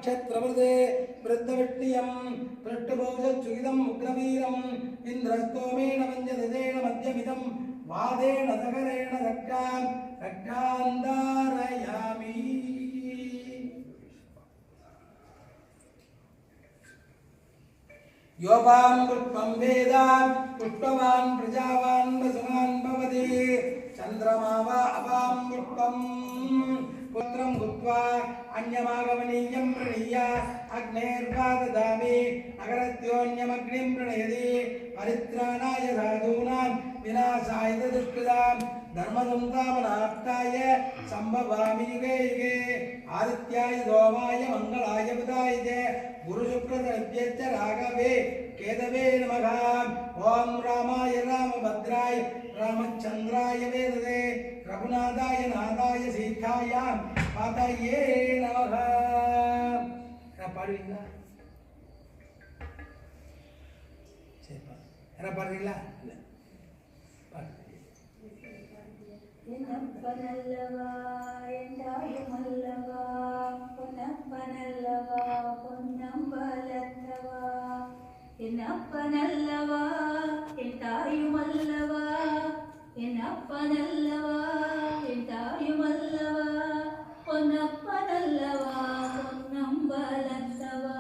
नक्षत्रवृदे वृद्धविट्टियं पृष्ठभोजच्युगिदम् उग्रवीरम् इन्द्रस्तोमेन वञ्जदेन मध्यमिदं वादेन दगरेण रक्षान्धारयामि योपां पुष्पं वेद पुष्पवान् प्रजावान् वसुमान् भवति चन्द्रमा वा अपां पुष्पं पुत्रं भूत्वा अन्यमागमनीयं प्रणीय अग्नेर्वा ददामि अगरत्योऽन्यमग्निं प्रणयति परित्राणाय साधूनां विनाशाय दुष्कृतां धर्मसंस्थापनार्थाय सम्भवामि युगे युगे आदित्याय सोमाय मङ्गलाय बुधाय च गुरुशुक्रद्रव्यश्च राघवे केतवे नमः ओं रामाय रामभद्राय रामचन्द्राय वेदसे रघुनाथाय नाथाय सीताय पातये नमः பாடுவீங்களா சரி என்ன பாடுறீங்களா இல்லை பொன்னப்பனல்லவா என்றாயுமல்லவா பொன்னப்பனல்லவா பொன்னம்பலத்தவா என்னப்பனல்லவா என் தாயுமல்லவா என்னப்பனல்லவா என் தாயுமல்லவா பொன்னப்பனல்லவா பொன்னம்பலத்தவா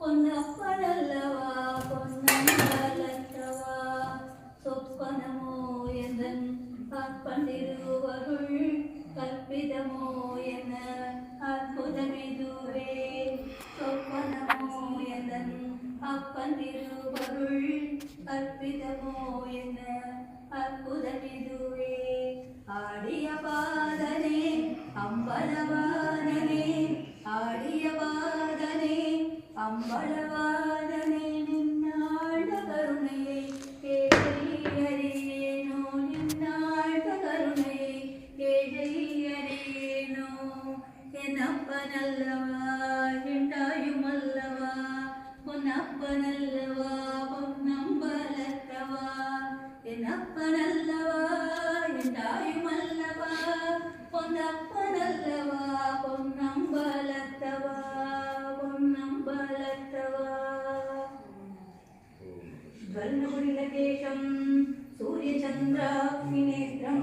பொன்னப்பனல்லவா பொன்னம்பலத்தவா சொப்பனமோ எந்தன் அப்பந்திருவருள் கற்பிதமோ என அற்புதமிதுவே சொப்பனமோ எந்தன் அப்பந்திருவருள் கற்பிதமோ என அற்புதமிதுவே ஆடிய பாதனே அம்பலவாதனே ஆடிய பாதனே அம்பலவாதனே நின்னாழ்ந்த கருணையை கேட்டறியேனோ நின்னாழ்ந்த கருணையை கேட்டறியேனோ என்னப்பனல்லவா என்றாயுமல்லவா பொன்னப்பனல்லவா பொன்னம்பலத்தவா என்னப்பனல்லவா என்றாயுமல்லவா பொன்னப்பனல்லவா பொன்னம்பலத்தவா பொன்னம்பலத்தவா ज्वलनकुटिलकेशं सूर्यचन्द्राग्निनेत्रं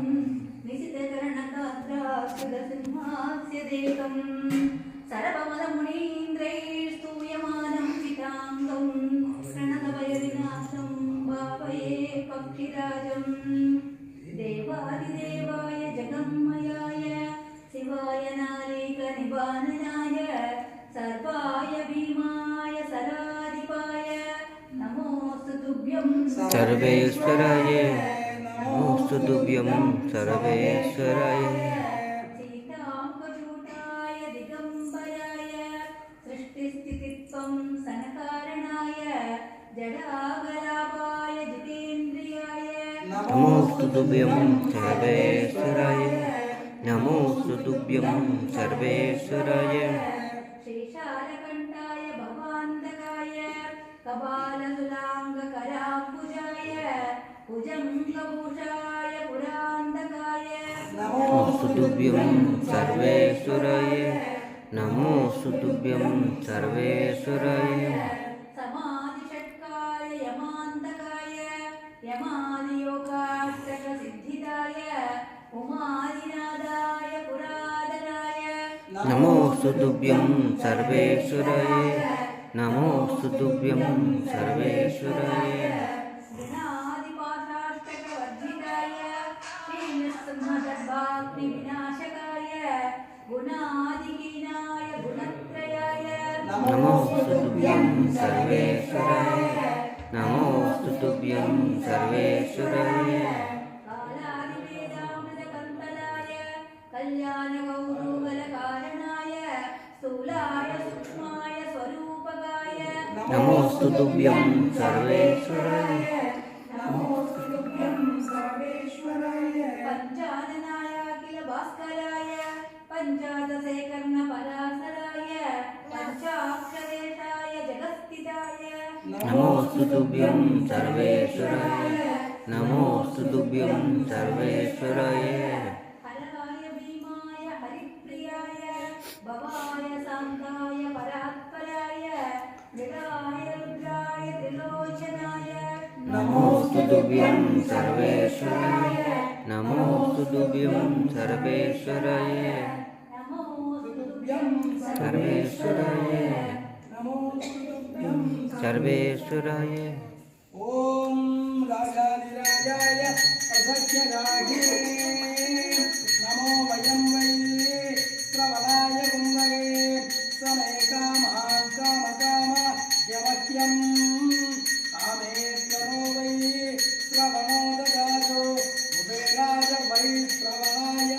निशितकर्णगात्राक्षुदसिंहास्यदेकं सर्वमदमुनीन्द्रैस्तूयमानं चिताङ्गं प्रणतभयविनाशं भावये पक्षिराजं देवादिदेवाय जगन्मयाय शिवाय नारीकनिवाननाय सर्वाय भीमाय सराधिपाय सर्वेश्वराय नमोस्तु तुभ्यं सर्वेश्वराय सीतांकचूटाय दिगंबराय सृष्टिस्थितित्वं सनकारणाय जडागलापाय जितेन्द्रियाय नमोस्तु तुभ्यं सर्वेश्वराय नमोस्तु तुभ्यं सर्वेश्वराय शेषालकण्ठाय भवान्तकाय कपालसुलाङ्गकराम्बुजाय भुजङ्गभूषाय पुरान्तकाय नमोस्तु तुभ्यं सर्वेश्वराय नमोस्तु तुभ्यं सर्वेश्वराय समाधिषट्काय यमान्तकाय यमादियोगाष्टकसिद्धिदाय उमादिनादाय पुरादनाय नमोस्तु तुभ्यं सर्वेश्वराय नमोस्तु तुभ्यं सर्वेश्वराय गुणादिपाशाष्टकवर्जिताय श्रीनृसिंहदर्भाग्निविनाशकाय गुणादिहीनाय गुणत्रयाय नमोस्तु तुभ्यं सर्वेश्वराय नमोस्तु तुभ्यं सर्वेश्वराय कालादिवेदामृतकन्तलाय कल्याणगौरवलकारणाय स्थूलाय सूक्ष्माय स्वरूपकाय नमोस्तु तुभ्यं सर्वेश्वराय नमोस्तु तुभ्यं सर्वेश्वराय पञ्चाननाय अखिल भास्कराय पञ्चादशेकर्णपराशराय पञ्चाक्षरेशाय जगत्स्थिताय नमोस्तु तुभ्यं सर्वेश्वराय नमोस्तु तुभ्यं सर्वेश्वराय हराय भीमाय हरिप्रियाय भवाय शान्ताय परा नमोऽस्तु तुभ्यं सर्वेश्वराय नमोऽस्तु तुभ्यं सर्वेश्वराय सर्वेश्वराय सर्वेश्वराय ओम राजाधिराजाय प्रसज्ञगाहे नमो वयं वै श्रवणाय गुंवये समे कामान् कामकामा यमक्यं कामेश्वरो वै श्रवणो ददातु कुबेराज वै श्रवणाय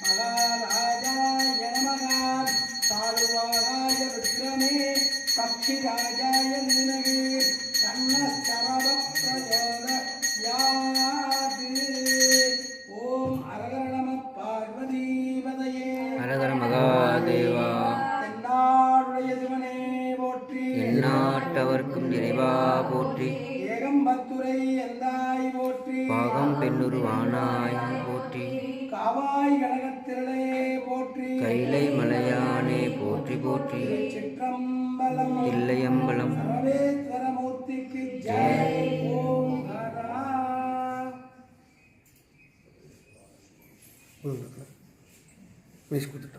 महाराजाय नमः सालुवागाय विक्रमे पक्षिराजाय निनगे ओम हरहर नमः पार्वतीपतये हरहर महादेवा தென்னாடுடைய சிவனே போற்றி எந்நாட்டவர்க்கும் இறைவா போற்றி ஏகம்பத்துரை எந்தாய் போற்றி பாகம் பெண்ணுருவானாய் போற்றி காவாய் கனகத்திரளே போற்றி கைலை மலையானே போற்றி போற்றி சிற்றம்பலம் தில்லையம்பலம் சர்வேஸ்வரமூர்த்திக்கு ஜெய் ஓம் ஹரா வேஸ்ட் கொடுத்துட்டான்